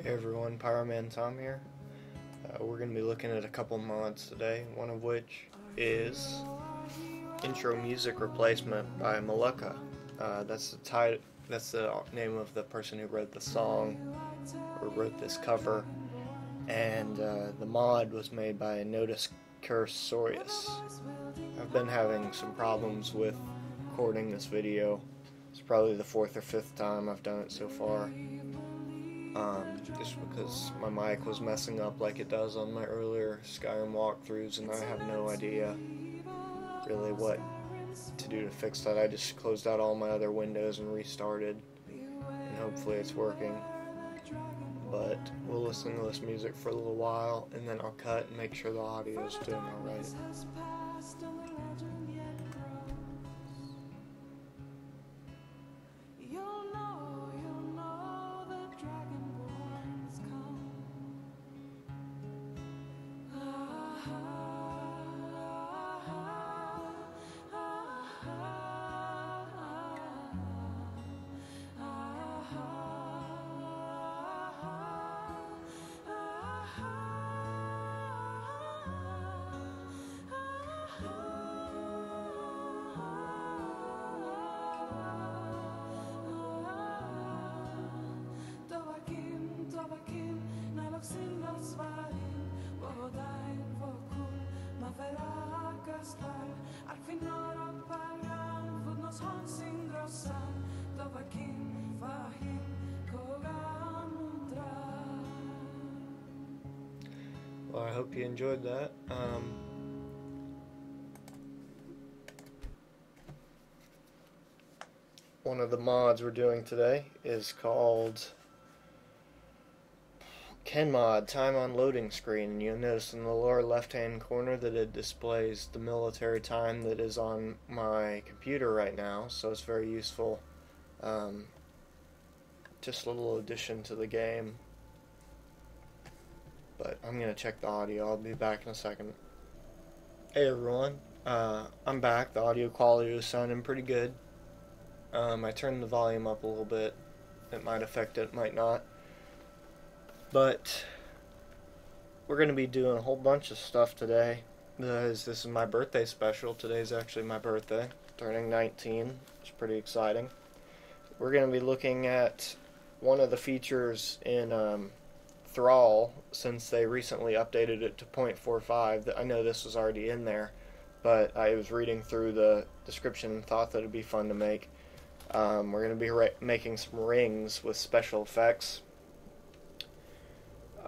Hey everyone, Pyromantom here. We're going to be looking at a couple mods today, one of which is Intro Music Replacement by Moleka. That's the name of the person who wrote the song, or wrote this cover, and the mod was made by Notice Cursorius. I've been having some problems with recording this video. It's probably the 4th or 5th time I've done it so far. Just because my mic was messing up like it does on my earlier Skyrim walkthroughs, and I have no idea really what to do to fix that. I just closed out all my other windows and restarted, and hopefully it's working. But we'll listen to this music for a little while, and then I'll cut and make sure the audio is doing alright. Well, I hope you enjoyed that. One of the mods we're doing today is called KenMod, time on loading screen, and you'll notice in the lower left hand corner that it displays the military time that is on my computer right now, so it's very useful. Just a little addition to the game, but I'm going to check the audio. I'll be back in a second. Hey everyone, I'm back. The audio quality was sounding pretty good. I turned the volume up a little bit. It might affect it, might not. But we're going to be doing a whole bunch of stuff today. This is my birthday special. Today's actually my birthday, turning 19. It's pretty exciting. We're going to be looking at one of the features in Thrall, since they recently updated it to 0.45. I know this was already in there, but I was reading through the description and thought that it'd be fun to make. We're going to be making some rings with special effects.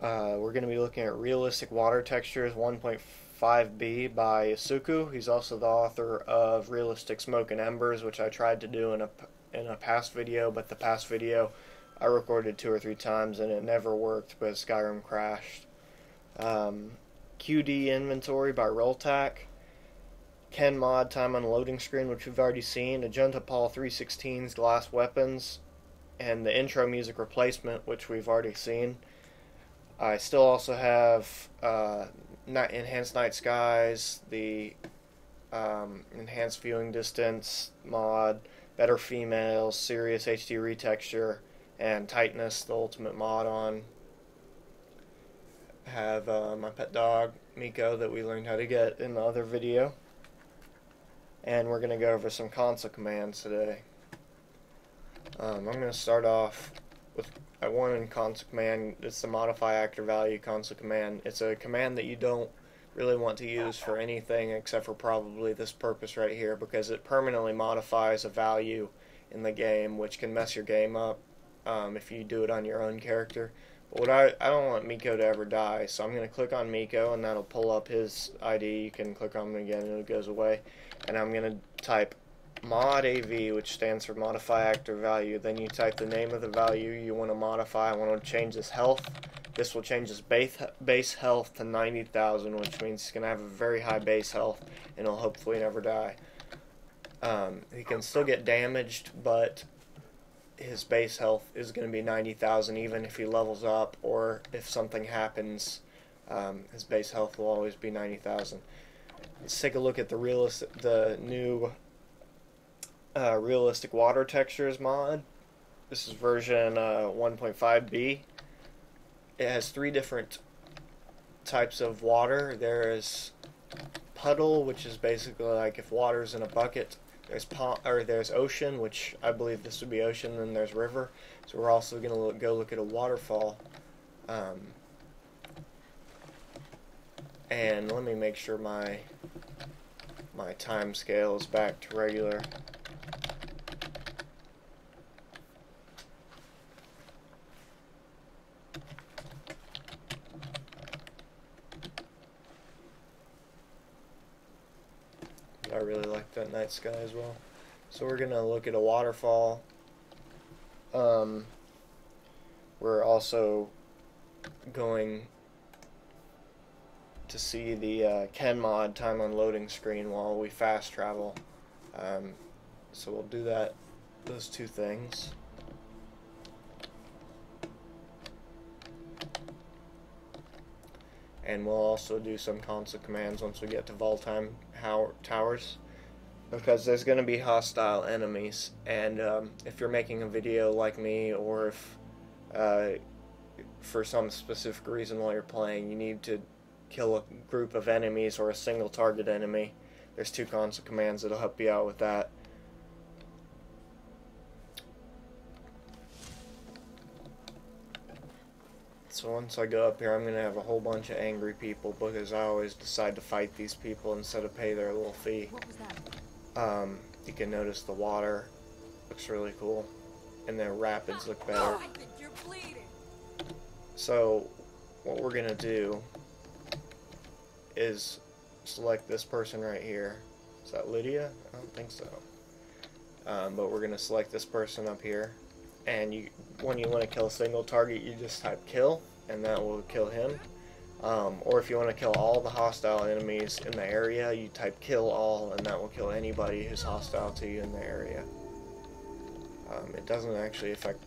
We're going to be looking at Realistic Water Textures 1.5b by isoku. He's also the author of Realistic Smoke and Embers, which I tried to do in a past video, but the past video I recorded 2 or 3 times and it never worked because Skyrim crashed. QD Inventory by Roltak. KenMod, time on loading screen, which we've already seen. AjuntaPall 316's Glass Weapons, and the intro music replacement, which we've already seen. I still also have Enhanced Night Skies, the Enhanced Viewing Distance mod, Better Females, Serious HD Retexture, and Tightness, the ultimate mod on. I have my pet dog, Miko, that we learned how to get in the other video. And we're going to go over some console commands today. I'm going to start off with one console command. It's the modify actor value console command. It's a command that you don't really want to use for anything except for probably this purpose right here, because it permanently modifies a value in the game, which can mess your game up if you do it on your own character. But I don't want Miko to ever die, so I'm going to click on Miko, and that'll pull up his ID. You can click on him again and it goes away. And I'm going to type modav, which stands for modify actor value. Then you type the name of the value you want to modify. I want to change his health. This will change his base health to 90,000, which means he's going to have a very high base health, and he'll hopefully never die. He can still get damaged, but his base health is going to be 90,000 even if he levels up, or if something happens, his base health will always be 90,000. Let's take a look at the new Realistic Water Textures mod. This is version 1.5b. it has 3 different types of water. There is puddle, which is basically like if water's in a bucket. There's ocean, which I believe this would be ocean. Then there's river. So we're also gonna go look at a waterfall. And let me make sure my time scale is back to regular. I really like that night sky as well. So we're gonna look at a waterfall. We're also going to see the KenMod time on loading screen while we fast travel. So we'll do those 2 things. And we'll also do some console commands once we get to Voltime Towers, because there's going to be hostile enemies, and if you're making a video like me, or if for some specific reason while you're playing you need to kill a group of enemies or a single target enemy, there's 2 console commands that'll help you out with that. So once I go up here, I'm going to have a whole bunch of angry people, because I always decide to fight these people instead of pay their little fee. What was that? You can notice the water looks really cool, and the rapids look better. I think you're bleeding. So what we're going to do is select this person right here. Is that Lydia? I don't think so. But we're going to select this person up here, and when you want to kill a single target, you just type kill, and that will kill him. Or if you want to kill all the hostile enemies in the area, you type kill all, and that will kill anybody who's hostile to you in the area. It doesn't actually affect...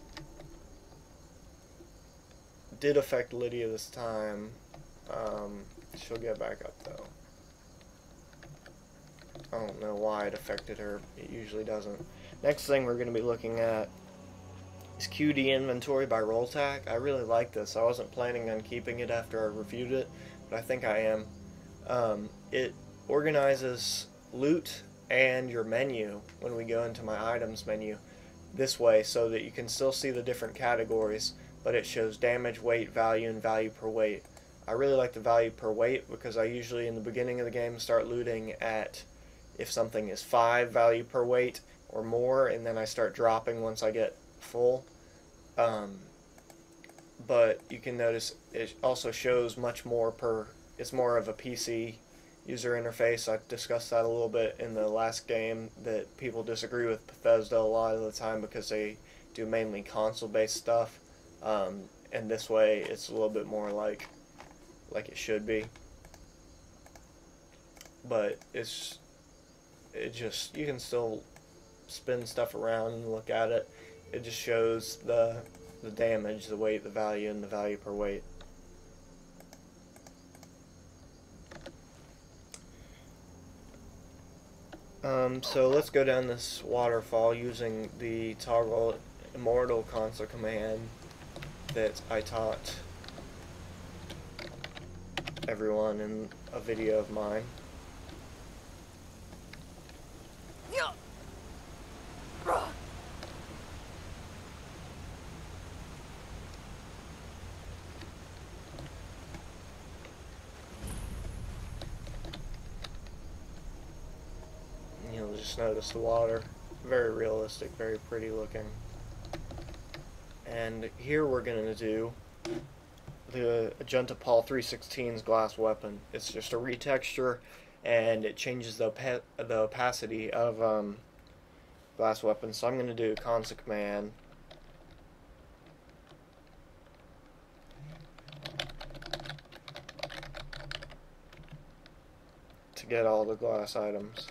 It did affect Lydia this time. She'll get back up though. I don't know why it affected her. It usually doesn't. Next thing we're going to be looking at is QD Inventory by Roltak. I really like this. I wasn't planning on keeping it after I reviewed it, but I think I am. It organizes loot and your menu when we go into my items menu this way, so that you can still see the different categories, but it shows damage, weight, value, and value per weight. I really like the value per weight, because I usually in the beginning of the game start looting at if something is 5 value per weight or more, and then I start dropping once I get full. But you can notice it also shows much more it's more of a PC user interface. I discussed that a little bit in the last game, that people disagree with Bethesda a lot of the time because they do mainly console-based stuff, and this way it's a little bit more like it should be. But you can still spin stuff around and look at it. It just shows the damage, the weight, the value, and the value per weight. So let's go down this waterfall using the toggle immortal console command that I taught everyone in a video of mine. You'll just notice the water, very realistic, very pretty looking. And here we're going to do the AjuntaPall 316's glass weapon. It's just a retexture, and it changes the opacity of glass weapon. So I'm going to do console command to get all the glass items.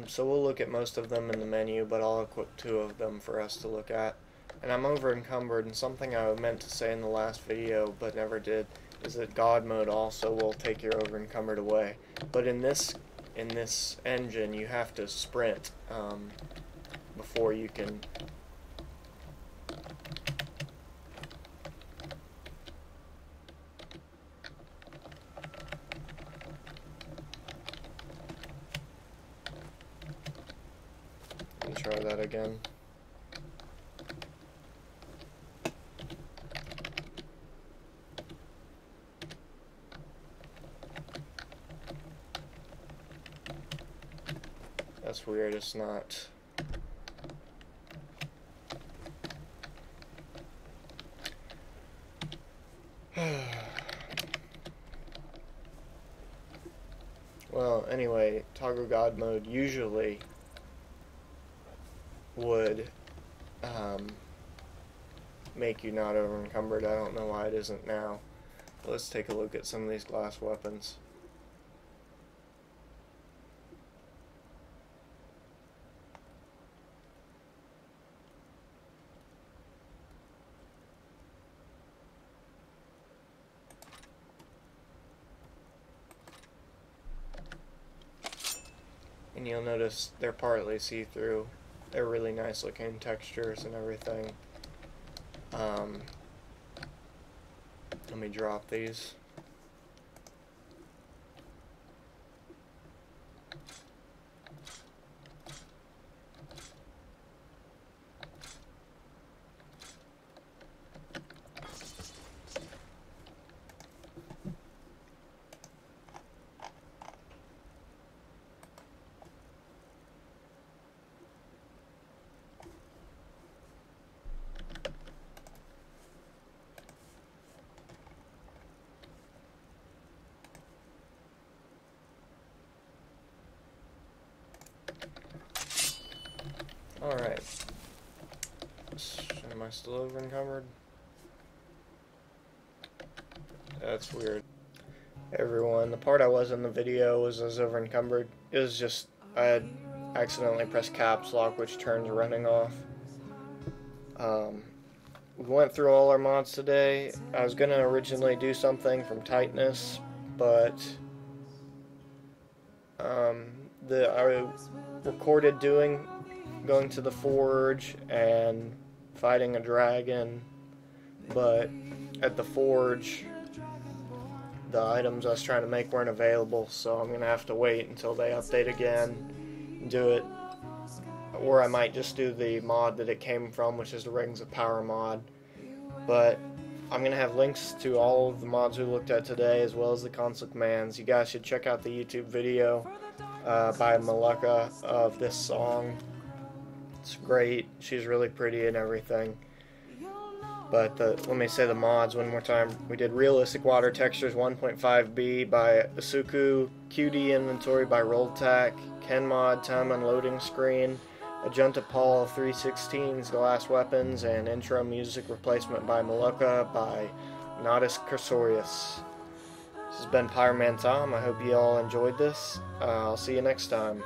So we'll look at most of them in the menu, but I'll equip 2 of them for us to look at. And I'm over encumbered, and something I meant to say in the last video but never did is that God mode also will take your over encumbered away. But in this engine, you have to sprint before you can. Try that again. That's weird, it's not. Well, anyway, toggle God mode usually would make you not over encumbered. I don't know why it isn't now. Let's take a look at some of these glass weapons. And you'll notice they're partly see-through. They're really nice looking textures and everything. Let me drop these. Alright. Am I still over encumbered? That's weird. Hey everyone, the part I was in the video was I was over encumbered. It was just, I had accidentally pressed caps lock, which turns running off. We went through all our mods today. I was going to originally do something from tightness, but I recorded going to the forge and fighting a dragon, but at the forge the items I was trying to make weren't available, so I'm gonna have to wait until they update again and do it, or I might just do the mod that it came from, which is the Rings of Power mod. But I'm gonna have links to all of the mods we looked at today, as well as the console commands. You guys should check out the YouTube video by Malika of this song. It's great. She's really pretty and everything. But let me say the mods one more time. We did Realistic Water Textures 1.5b by isoku, QD Inventory by Roltak, KenMod Time Unloading Screen, AjuntaPall 316's Glass Weapons, and Intro Music Replacement by Malika by Natus Cursorius. This has been Pyromantom. I hope you all enjoyed this. I'll see you next time.